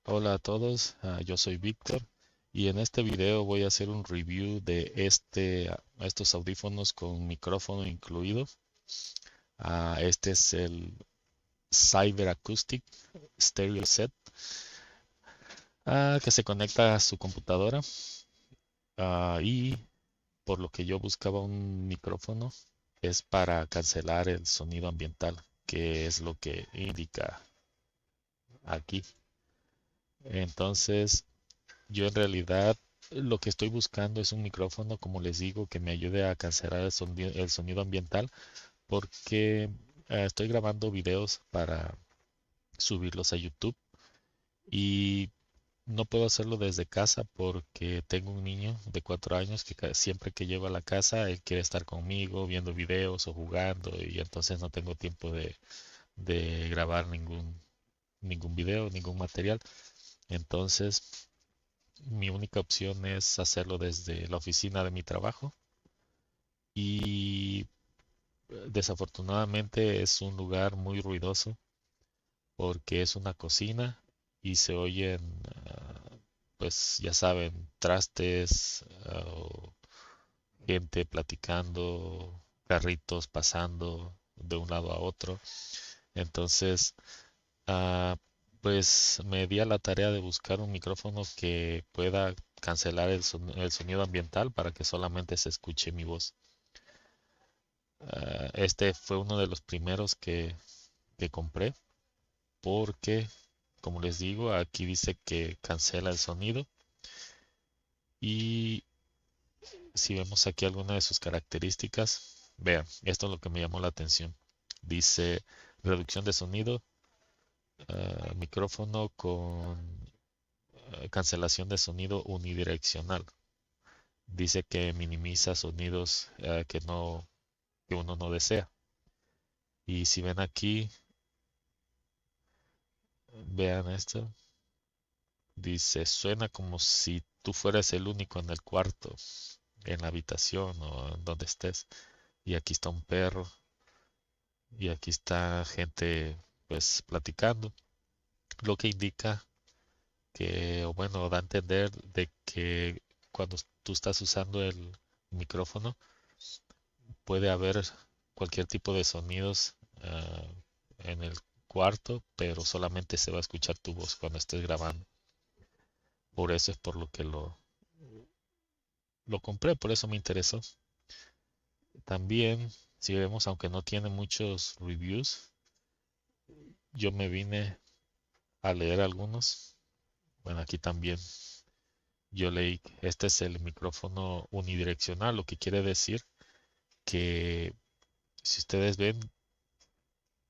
Hola a todos, yo soy Víctor y en este video voy a hacer un review de estos audífonos con micrófono incluido. Este es el Cyber Acoustic Stereo Set, que se conecta a su computadora. Y por lo que yo buscaba un micrófono es para cancelar el sonido ambiental, que es lo que indica aquí. Entonces, yo en realidad lo que estoy buscando es un micrófono, como les digo, que me ayude a cancelar el sonido ambiental, porque estoy grabando videos para subirlos a YouTube y no puedo hacerlo desde casa porque tengo un niño de 4 años que siempre que llego a la casa él quiere estar conmigo viendo videos o jugando, y entonces no tengo tiempo de grabar ningún video, ningún material. Entonces mi única opción es hacerlo desde la oficina de mi trabajo y desafortunadamente es un lugar muy ruidoso porque es una cocina y se oyen, pues ya saben, trastes, o gente platicando, carritos pasando de un lado a otro. Entonces, ah, pues me di a la tarea de buscar un micrófono que pueda cancelar el sonido ambiental para que solamente se escuche mi voz. Este fue uno de los primeros que compré porque, como les digo, aquí dice que cancela el sonido, y si vemos aquí alguna de sus características, vean, esto es lo que me llamó la atención. Dice reducción de sonido, micrófono con cancelación de sonido unidireccional. Dice que minimiza sonidos que uno no desea. Y si ven aquí, vean esto. Dice, suena como si tú fueras el único en el cuarto, en la habitación o en donde estés. Y aquí está un perro y aquí está gente pues platicando, lo que indica que, o bueno, da a entender de que cuando tú estás usando el micrófono puede haber cualquier tipo de sonidos en el cuarto, pero solamente se va a escuchar tu voz cuando estés grabando. Por eso es por lo que lo compré, por eso me interesó. También, si vemos, aunque no tiene muchos reviews, yo me vine a leer algunos. Bueno, aquí también yo leí, este es el micrófono unidireccional, lo que quiere decir que, si ustedes ven,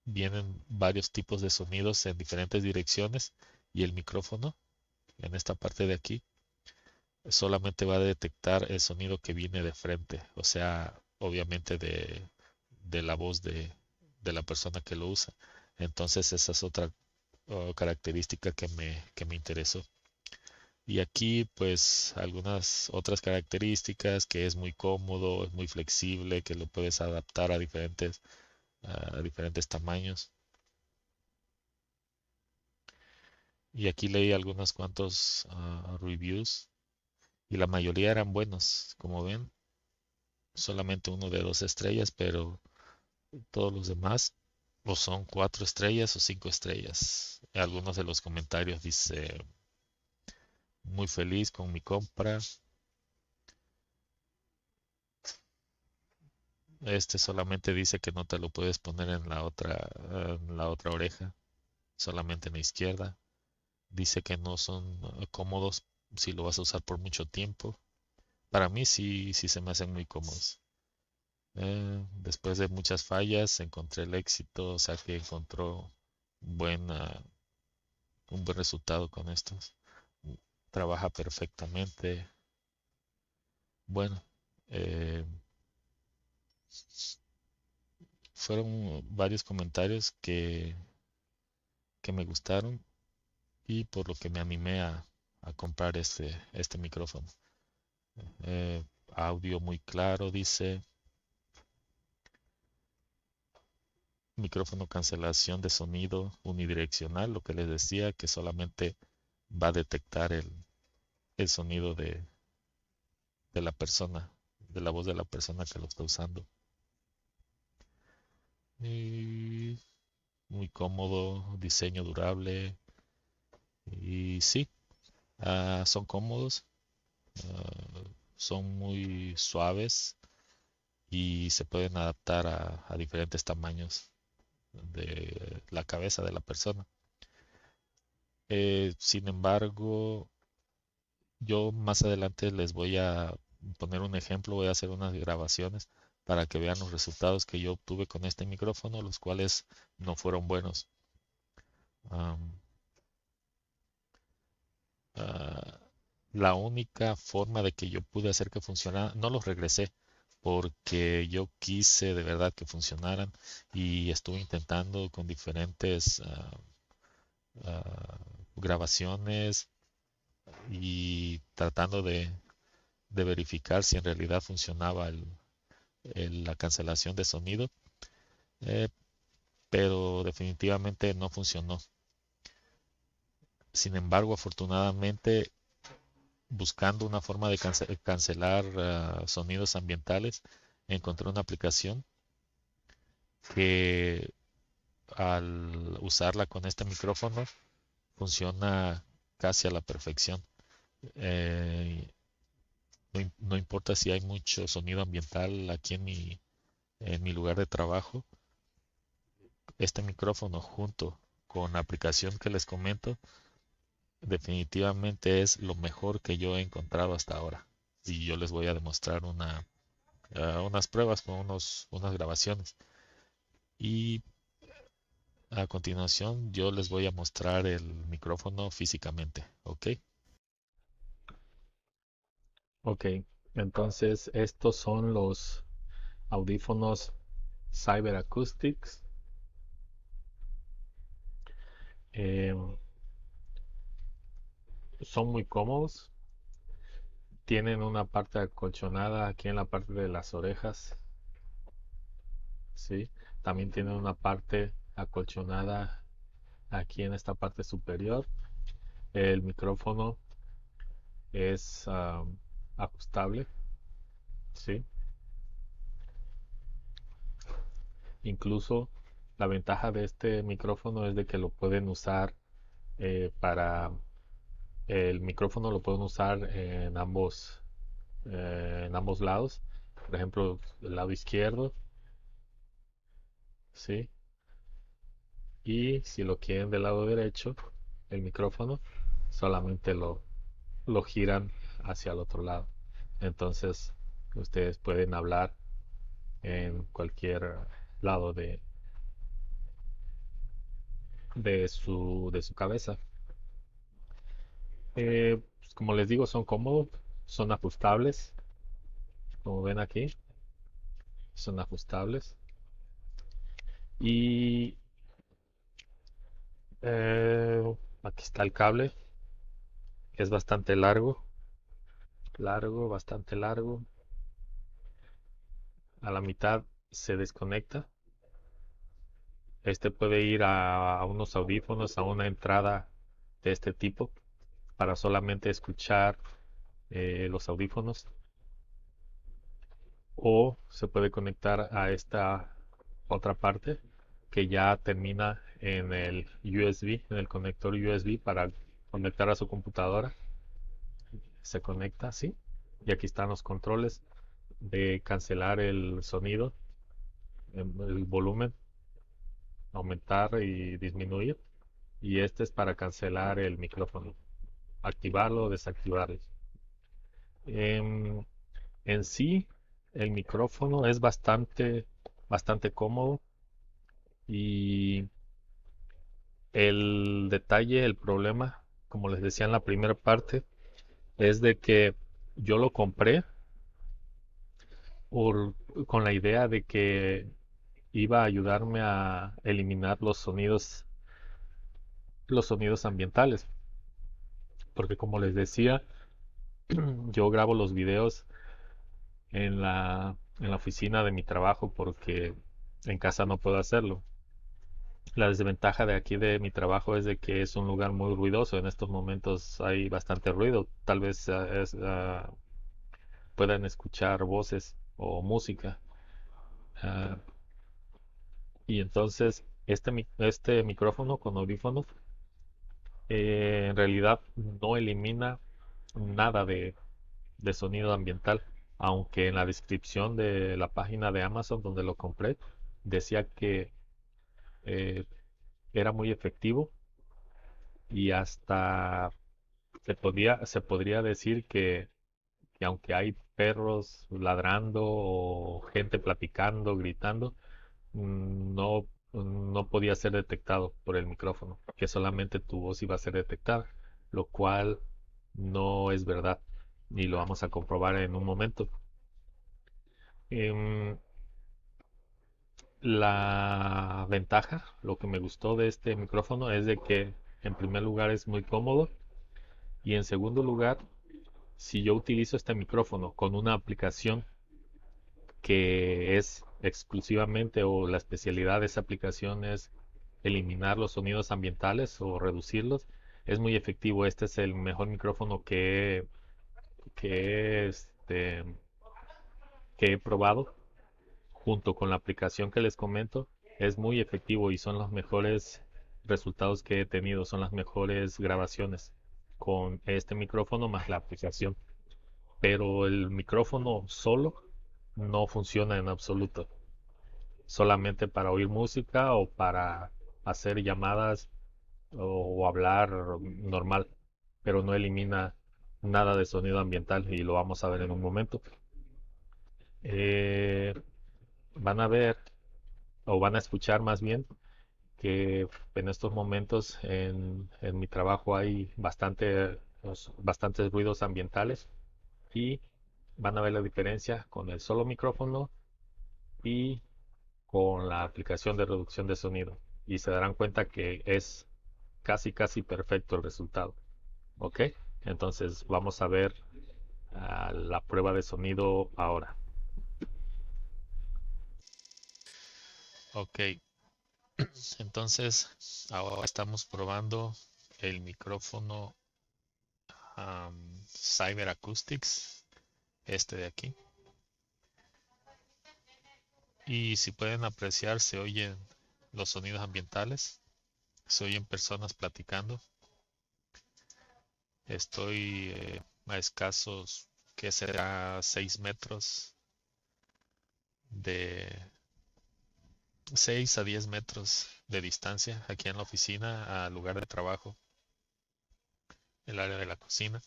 vienen varios tipos de sonidos en diferentes direcciones, y el micrófono en esta parte de aquí solamente va a detectar el sonido que viene de frente, o sea, obviamente de la voz de la persona que lo usa. Entonces esa es otra característica que me interesó. Y aquí pues algunas otras características, que es muy cómodo, es muy flexible, que lo puedes adaptar a diferentes tamaños. Y aquí leí algunos cuantos reviews y la mayoría eran buenos. Como ven, solamente uno de 2 estrellas, pero todos los demás o son 4 estrellas o 5 estrellas. Algunos de los comentarios dice, muy feliz con mi compra. Este solamente dice que no te lo puedes poner en la otra oreja, solamente en la izquierda. Dice que no son cómodos si lo vas a usar por mucho tiempo. Para mí sí, sí se me hacen muy cómodos. Después de muchas fallas encontré el éxito, o sea que encontró buen, ah, un buen resultado con estos. Trabaja perfectamente. Bueno, eh, fueron varios comentarios que me gustaron, y por lo que me animé a comprar este micrófono. Eh, Audio muy claro, dice. Micrófono cancelación de sonido unidireccional, lo que les decía, que solamente va a detectar el sonido de la persona, de la voz de la persona que lo está usando. Y muy cómodo, diseño durable. Y sí, son cómodos, son muy suaves y se pueden adaptar a diferentes tamaños de la cabeza de la persona. Sin embargo, yo más adelante les voy a poner un ejemplo, voy a hacer unas grabaciones para que vean los resultados que yo obtuve con este micrófono, los cuales no fueron buenos. Am, ah, la única forma de que yo pude hacer que funcionara, no los regresé porque yo quise de verdad que funcionaran y estuve intentando con diferentes ah, grabaciones y tratando de verificar si en realidad funcionaba la cancelación de sonido, eh, pero definitivamente no funcionó. Sin embargo, afortunadamente, buscando una forma de cancelar sonidos ambientales, encontré una aplicación que al usarla con este micrófono funciona casi a la perfección. Eh, no importa si hay mucho sonido ambiental aquí en mi lugar de trabajo, este micrófono junto con la aplicación que les comento definitivamente es lo mejor que yo he encontrado hasta ahora. Y yo les voy a demostrar unas pruebas con unas grabaciones. Y a continuación yo les voy a mostrar el micrófono físicamente, ¿ok? Ok, entonces estos son los audífonos Cyber Acoustics. Eh, Son muy cómodos. Tienen una parte acolchonada aquí en la parte de las orejas, ¿sí? También tienen una parte acolchonada aquí en esta parte superior. El micrófono es ajustable, ¿sí? Incluso la ventaja de este micrófono es de que lo pueden usar para el micrófono lo pueden usar en ambos lados. Por ejemplo, el lado izquierdo, ¿sí? Y si lo quieren del lado derecho, el micrófono, solamente lo giran hacia el otro lado. Entonces, ustedes pueden hablar en cualquier lado de su cabeza. Pues, como les digo, son cómodos, son ajustables, como ven aquí, son ajustables. Y aquí está el cable, es bastante bastante largo. A la mitad se desconecta. Este puede ir a unos audífonos, a una entrada de este tipo, para solamente escuchar los audífonos. O se puede conectar a esta otra parte que ya termina en el USB, en el conector USB para conectar a su computadora. Se conecta así. Y aquí están los controles de cancelar el sonido, el volumen, aumentar y disminuir. Y este es para cancelar el micrófono, activarlo o desactivarlo. En, en sí, el micrófono es bastante cómodo y el detalle, el problema, como les decía en la primera parte, es de que yo lo compré por- con la idea de que iba a ayudarme a eliminar los sonidos ambientales, porque como les decía, yo grabo los videos en la oficina de mi trabajo porque en casa no puedo hacerlo. La desventaja de aquí de mi trabajo es de que es un lugar muy ruidoso. En estos momentos hay bastante ruido. Tal vez puedan escuchar voces o música. Ah, y entonces este micrófono con audífonos en realidad no elimina nada de sonido ambiental, aunque en la descripción de la página de Amazon donde lo compré decía que eh, era muy efectivo y hasta se podría decir que aunque hay perros ladrando o gente platicando, gritando, no podía ser detectado por el micrófono, que solamente tu voz iba a ser detectada, lo cual no es verdad y lo vamos a comprobar en un momento. Em, la ventaja, lo que me gustó de este micrófono es de que en primer lugar es muy cómodo y en segundo lugar, si yo utilizo este micrófono con una aplicación que es exclusivamente o la especialidad de esa aplicación es eliminar los sonidos ambientales o reducirlos, es muy efectivo. Este es el mejor micrófono que, he, este, que he probado junto con la aplicación que les comento. Es muy efectivo y son los mejores resultados que he tenido, son las mejores grabaciones con este micrófono más la aplicación. Pero el micrófono solo no funciona en absoluto. Solamente para oír música o para hacer llamadas o hablar normal, pero no elimina nada de sonido ambiental y lo vamos a ver en un momento. Eh, van a ver o van a escuchar más bien que en estos momentos en mi trabajo hay bastantes ruidos ambientales y van a ver la diferencia con el solo micrófono y con la aplicación de reducción de sonido y se darán cuenta que es casi perfecto el resultado. ¿Ok? Entonces vamos a ver la prueba de sonido ahora. Ok, entonces ahora estamos probando el micrófono Cyber Acoustics, este de aquí. Y si pueden apreciar, se oyen los sonidos ambientales, se oyen personas platicando. Estoy a escasos, que será 6 metros de 6 a 10 metros de distancia aquí en la oficina al lugar de trabajo, el área de la cocina.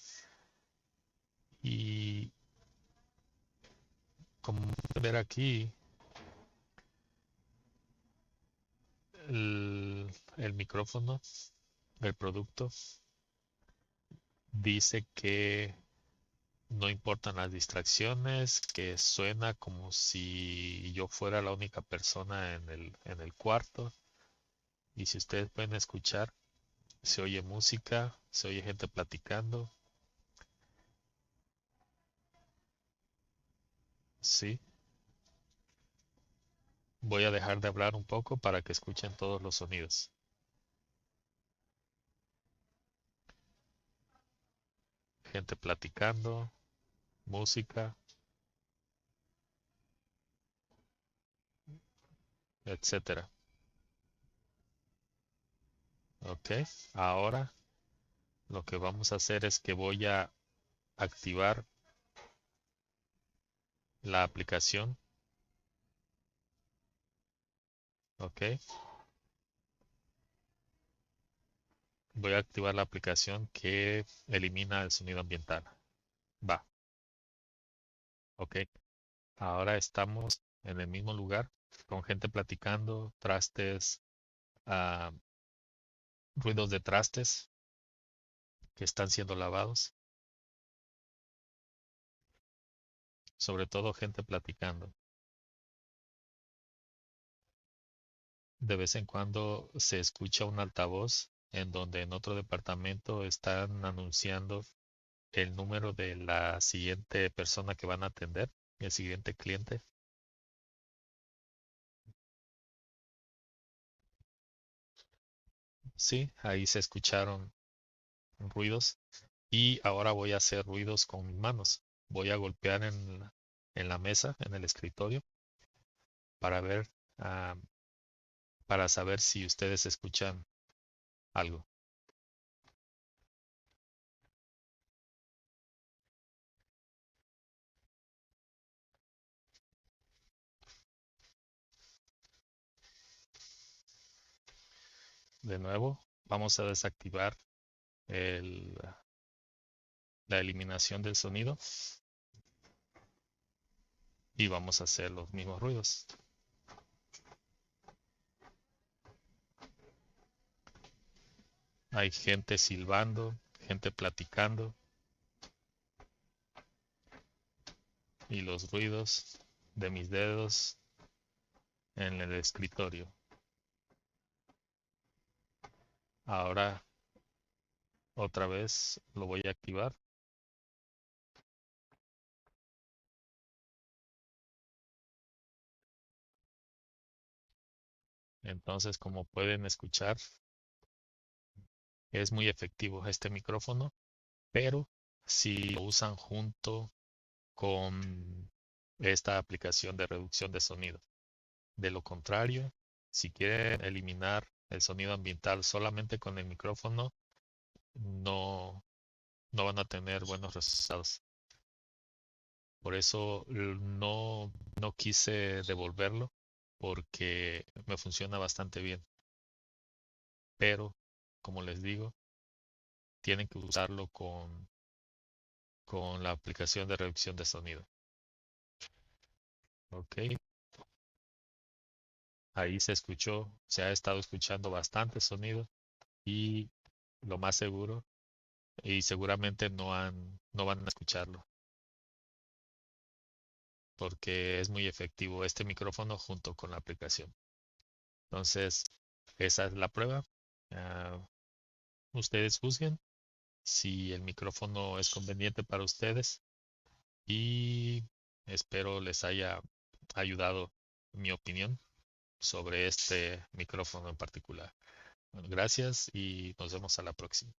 Y como pueden ver aquí, el micrófono, el producto, dice que no importan las distracciones, que suena como si yo fuera la única persona en el cuarto. Y si ustedes pueden escuchar, se oye música, se oye gente platicando. Sí, voy a dejar de hablar un poco para que escuchen todos los sonidos. Gente platicando, música, etcétera. Ok, ahora lo que vamos a hacer es que voy a activar la aplicación. Ok, voy a activar la aplicación que elimina el sonido ambiental. Va, ok. Ahora estamos en el mismo lugar con gente platicando, trastes, ah, ruidos de trastes que están siendo lavados, sobre todo gente platicando. De vez en cuando se escucha un altavoz en donde en otro departamento están anunciando el número de la siguiente persona que van a atender, el siguiente cliente. Sí, ahí se escucharon ruidos y ahora voy a hacer ruidos con mis manos. Voy a golpear en la mesa, en el escritorio, para ver, ah, para saber si ustedes escuchan algo. De nuevo, vamos a desactivar el- la eliminación del sonido y vamos a hacer los mismos ruidos. Hay gente silbando, gente platicando y los ruidos de mis dedos en el escritorio. Ahora otra vez lo voy a activar. Entonces, como pueden escuchar, es muy efectivo este micrófono, pero si lo usan junto con esta aplicación de reducción de sonido. De lo contrario, si quieren eliminar el sonido ambiental solamente con el micrófono, no, no van a tener buenos resultados. Por eso no quise devolverlo porque me funciona bastante bien. Pero, como les digo, tienen que usarlo con la aplicación de reducción de sonido. Ok, ahí se escuchó, se ha estado escuchando bastante sonido y lo más seguro, y seguramente no van a escucharlo porque es muy efectivo este micrófono junto con la aplicación. Entonces, esa es la prueba. Ah, ustedes juzguen si el micrófono es conveniente para ustedes y espero les haya ayudado mi opinión sobre este micrófono en particular. Bueno, gracias y nos vemos a la próxima.